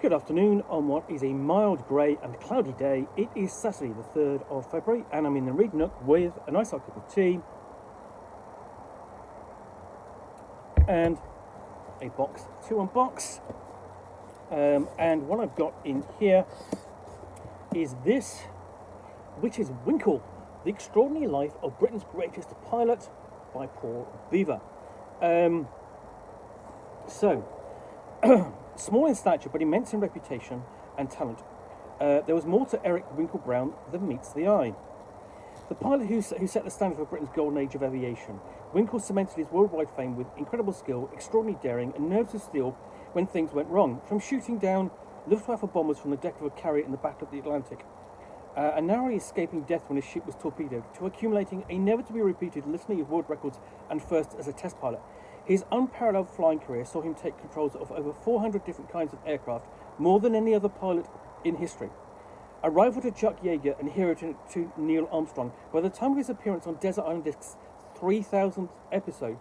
Good afternoon on what is a mild grey and cloudy day. It is Saturday the 3rd of February and I'm in the Read Nook with a nice hot cup of tea and a box to unbox. And what I've got in here is this, which is Winkle, The Extraordinary Life of Britain's Greatest Pilot by Paul Beaver. Small in stature but immense in reputation and talent, there was more to Eric Winkle Brown than meets the eye. The pilot who set the standard for Britain's golden age of aviation, Winkle cemented his worldwide fame with incredible skill, extraordinary daring and nerves of steel when things went wrong, from shooting down Luftwaffe bombers from the deck of a carrier in the Battle of the Atlantic, and narrowly escaping death when his ship was torpedoed, to accumulating a never-to-be-repeated litany of world records and firsts as a test pilot. His unparalleled flying career saw him take controls of over 400 different kinds of aircraft, more than any other pilot in history. A rival to Chuck Yeager and hero to Neil Armstrong, by the time of his appearance on Desert Island Discs' 3,000th episode,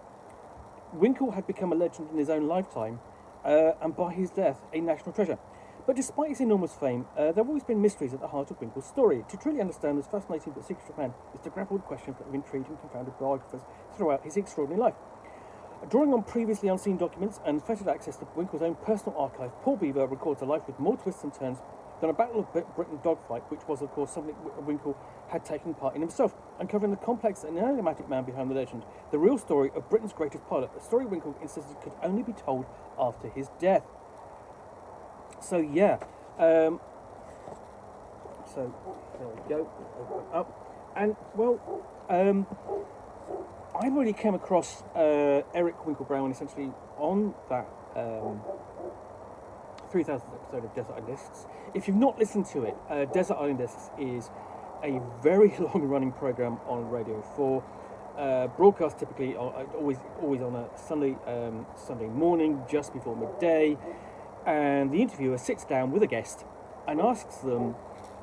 Winkle had become a legend in his own lifetime, and by his death, a national treasure. But despite his enormous fame, there have always been mysteries at the heart of Winkle's story. To truly understand this fascinating but secretive man is to grapple with questions that have intrigued and confounded biographers throughout his extraordinary life. Drawing on previously unseen documents and fettered access to Winkle's own personal archive, Paul Beaver records a life with more twists and turns than a Battle of Britain dogfight, which was, of course, something Winkle had taken part in himself, uncovering the complex and enigmatic man behind the legend, the real story of Britain's greatest pilot, a story Winkle insisted could only be told after his death. So, yeah. So, there we go. Open up. And, well, I really came across Eric Winkle Brown essentially on that 3,000th episode of Desert Island Discs. If you've not listened to it, Desert Island Discs is a very long-running program on Radio 4, broadcast typically always on a Sunday morning just before midday, and the interviewer sits down with a guest and asks them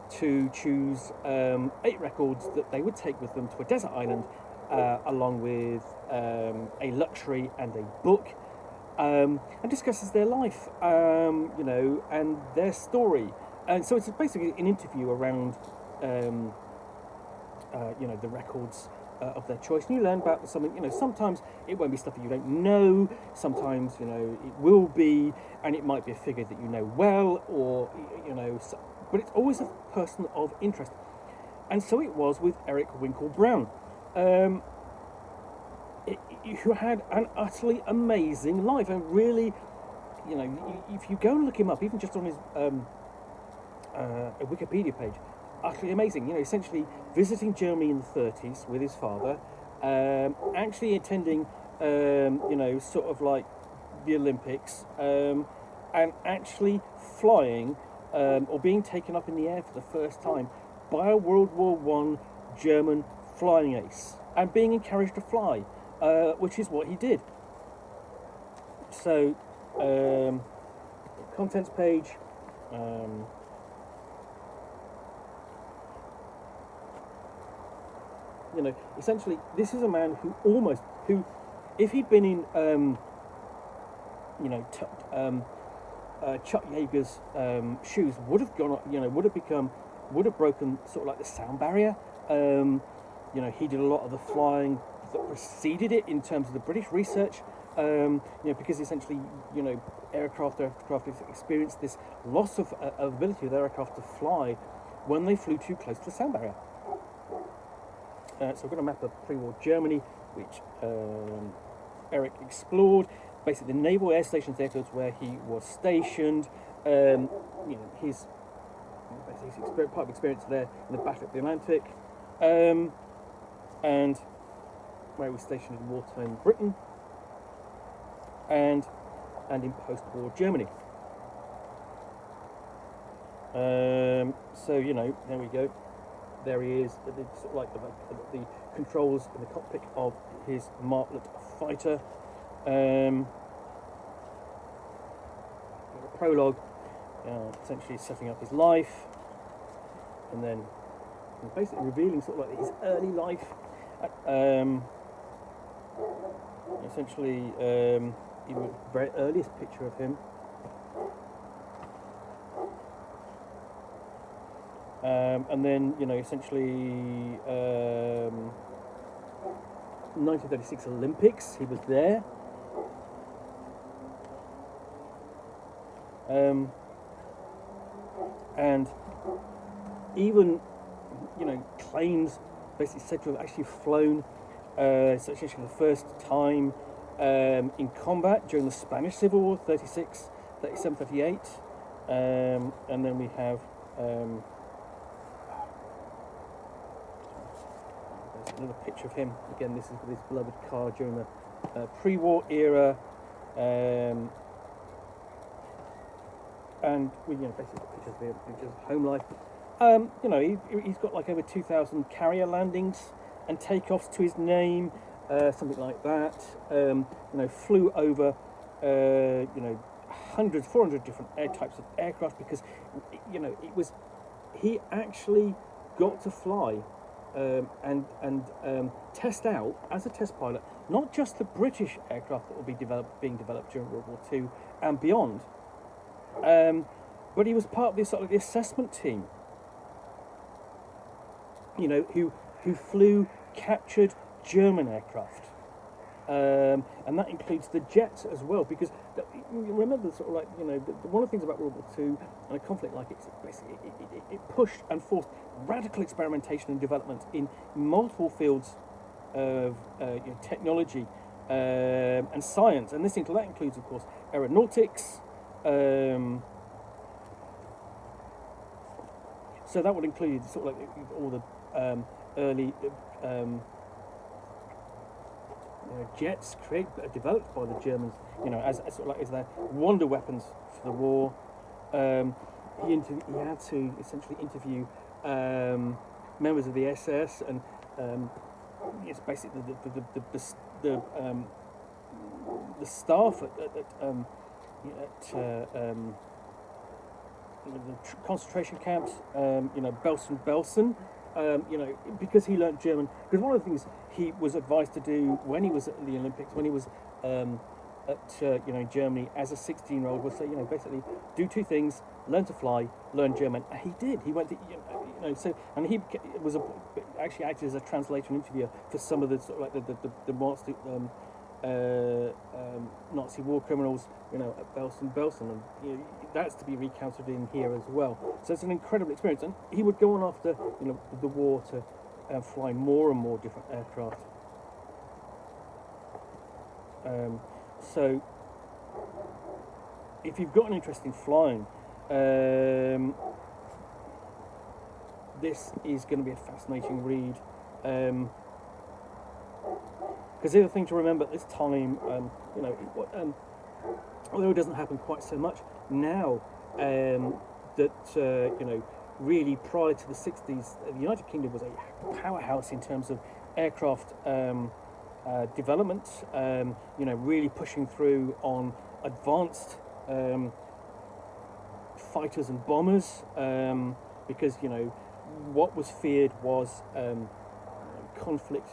to choose 8 records that they would take with them to a desert island, along with a luxury and a book, and discusses their life, and their story. And so it's basically an interview around, the records of their choice. And you learn about something, sometimes it won't be stuff that you don't know, sometimes, it will be, and it might be a figure that you know well, or, but it's always a person of interest. And so it was with Eric Winkle Brown. Who had an utterly amazing life, and really, if you go and look him up, even just on his Wikipedia page, utterly amazing. Essentially visiting Germany in the 30s with his father, actually attending, sort of like the Olympics, and actually flying or being taken up in the air for the first time by a World War I German flying ace, and being encouraged to fly. Which is what he did. So, contents page. Essentially, this is a man who, if he'd been in, Chuck Yeager's shoes, would have gone, would have broken sort of like the sound barrier. He did a lot of the flying that preceded it in terms of the British research, because essentially, aircraft experienced this loss of ability of their aircraft to fly when they flew too close to the sound barrier. So we've got a map of pre-war Germany, which Eric explored, basically the naval air stations, airfields where he was stationed, his part of experience there in the Battle of the Atlantic, and where he was stationed in wartime Britain and in post-war Germany. So there we go. There he is, sort of like the controls in the cockpit of his Martlet fighter. A prologue, essentially setting up his life, and then basically revealing sort of like his early life. Essentially, even the very earliest picture of him And then, essentially, 1936 Olympics, he was there. And even, claims, basically said to have actually flown, essentially for the first time in combat during the Spanish Civil War, 36, 37, 38. And then we have there's another picture of him. Again, this is his beloved car during the pre-war era. And we, basically pictures of him, pictures of home life. He's got like over 2,000 carrier landings and takeoffs to his name, something like that. Flew over, 400 different types of aircraft because, he actually got to fly and test out as a test pilot not just the British aircraft that will be being developed during World War II and beyond. But he was part of this sort of the assessment team, who flew captured German aircraft, and that includes the jets as well. Because remember, sort of like one of the things about World War II and a conflict like it, basically it pushed and forced radical experimentation and development in multiple fields of technology and science, and that includes, of course, aeronautics. So that would include sort of like all the early jets developed by the Germans, as sort of like as their wonder weapons for the war. He had to essentially interview members of the SS, and it's basically the staff at the concentration camps, Belsen, because he learnt German. Because one of the things he was advised to do when he was at the Olympics, when he was in Germany as a 16-year-old, was say, basically do two things: learn to fly, learn German. And he did. He went to, and he was actually acted as a translator and interviewer for some of the sort of like the Nazi war criminals, at Belsen, and that's to be recounted in here as well. So it's an incredible experience, and he would go on after the war to fly more and more different aircraft. So if you've got an interest in flying, this is going to be a fascinating read. Because the other thing to remember at this time, although it doesn't happen quite so much now, that really prior to the 60s, the United Kingdom was a powerhouse in terms of aircraft development. Really pushing through on advanced fighters and bombers, because what was feared was conflict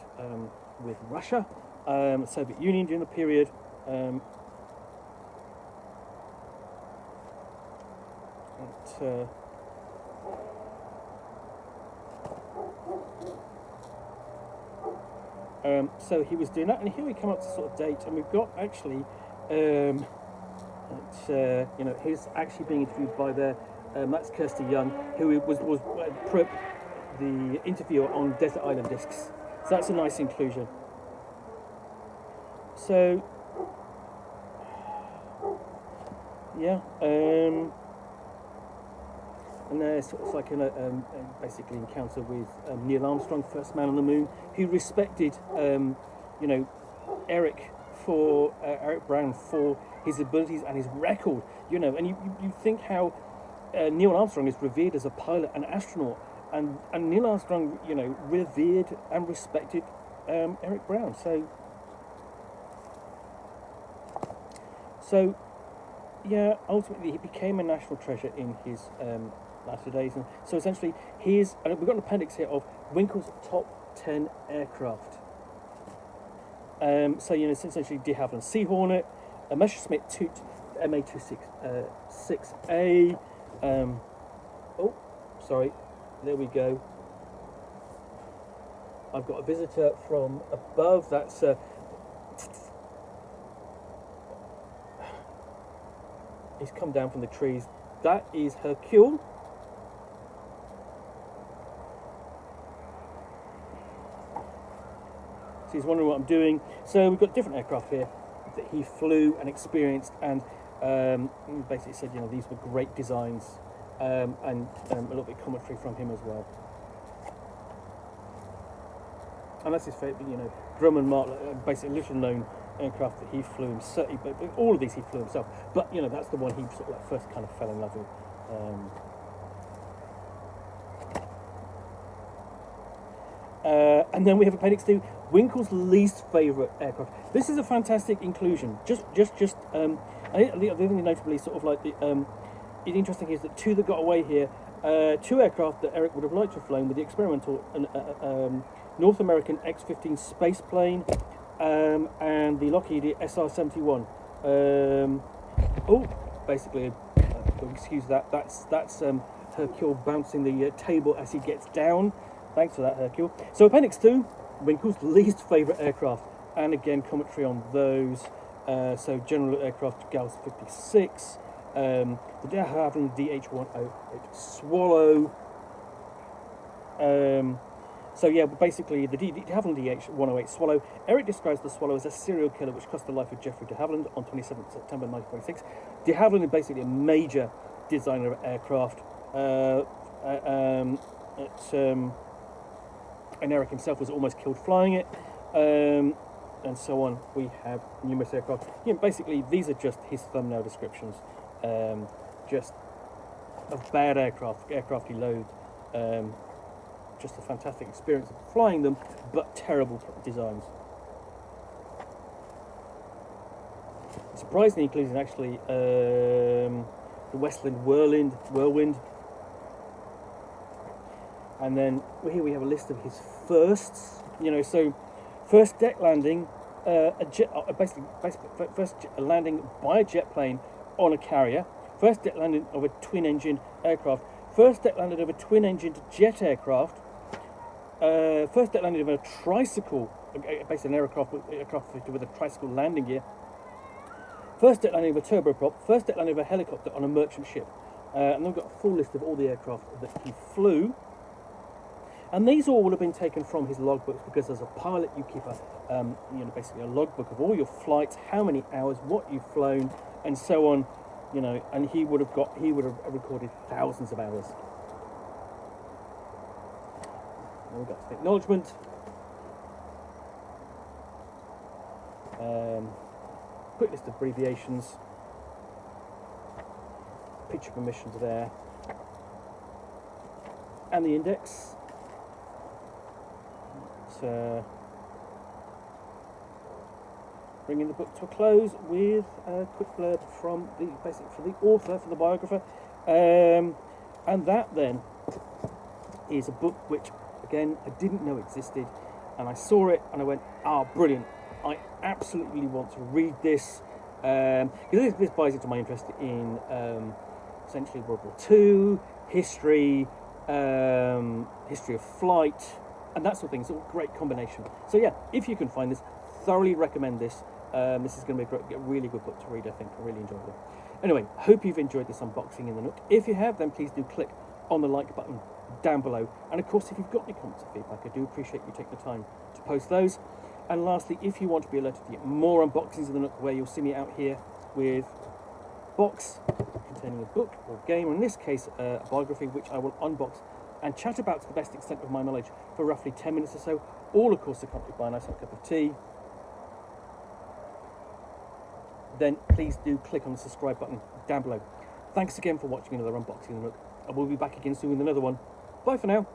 with Russia, the Soviet Union during the period. So he was doing that, and here we come up to sort of date, and we've got actually, he's actually being interviewed by that's Kirsty Young, who was the interviewer on Desert Island Discs. So that's a nice inclusion. So, yeah, and there's sort of like basically encounter with Neil Armstrong, first man on the moon, who respected, Eric Brown for his abilities and his record, and you think how Neil Armstrong is revered as a pilot and astronaut, and Neil Armstrong, revered and respected Eric Brown. So, yeah, ultimately he became a national treasure in his latter days. And so essentially, we've got an appendix here of Winkle's top 10 aircraft. So, essentially de Havilland Sea Hornet, a Messerschmitt Toot MA-26A. there we go. I've got a visitor from above. That's he's come down from the trees. That is Hercule. So he's wondering what I'm doing. So we've got different aircraft here that he flew and experienced, and basically said, you know, these were great designs, and a little bit of commentary from him as well. And that's his favourite, you know, Grumman Martlet, basically little known aircraft that he flew himself. But all of these he flew himself. But you know, that's the one he sort of like first kind of fell in love with. And then we have Appendix 2, Winkle's least favourite aircraft. This is a fantastic inclusion. I think the other thing notably, sort of like the interesting is that two that got away here, two aircraft that Eric would have liked to have flown with the experimental North American X-15 space plane and the Lockheed SR-71. Basically, excuse that. That's Hercule bouncing the table as he gets down. Thanks for that, Hercule. So Appendix 2, Winkle's least favourite aircraft, and again commentary on those. So General Aircraft Gauss 56, the de Havilland DH-108 Swallow. So yeah, basically the de Havilland DH-108 Swallow. Eric describes the Swallow as a serial killer which cost the life of Geoffrey de Havilland on 27th September 1946. De Havilland is basically a major designer of aircraft. And Eric himself was almost killed flying it, and so on. We have numerous aircraft. You know, basically, these are just his thumbnail descriptions, just of bad aircraft he loathed. Just a fantastic experience of flying them, but terrible designs. Surprisingly, including actually the Westland Whirlwind. And then here we have a list of his firsts. You know, so first deck landing, basically first landing by a jet plane on a carrier. First deck landing of a twin-engine aircraft. First deck landing of a twin-engined jet aircraft. First deck landing of a tricycle, basically an aircraft with a tricycle landing gear. First deck landing of a turboprop. First deck landing of a helicopter on a merchant ship. And we've got a full list of all the aircraft that he flew. And these all will have been taken from his logbooks, because as a pilot you keep basically a logbook of all your flights, how many hours, what you've flown, and so on, you know. And he would have recorded thousands of hours. And we've got the acknowledgement. Quick list of abbreviations. Picture permissions there, and the index. Bringing the book to a close with a quick blurb from the author, from the biographer, and that then is a book which again I didn't know existed, and I saw it and I went, brilliant, I absolutely want to read this, because this buys into my interest in essentially World War II, history of flight, and that sort of thing. It's a great combination. So yeah, if you can find this, thoroughly recommend this. This is going to be a really good book to read, I think. I really enjoyed it. Anyway, hope you've enjoyed this unboxing in the Nook. If you have, then please do click on the like button down below. And of course, if you've got any comments or feedback, I do appreciate you taking the time to post those. And lastly, if you want to be alerted to get more unboxings in the Nook, where you'll see me out here with a box containing a book or game, or in this case, a biography, which I will unbox and chat about to the best extent of my knowledge for roughly 10 minutes or so, all of course accompanied by a nice hot cup of tea, then please do click on the subscribe button down below. Thanks again for watching another unboxing of the Nook. I will be back again soon with another one. Bye for now.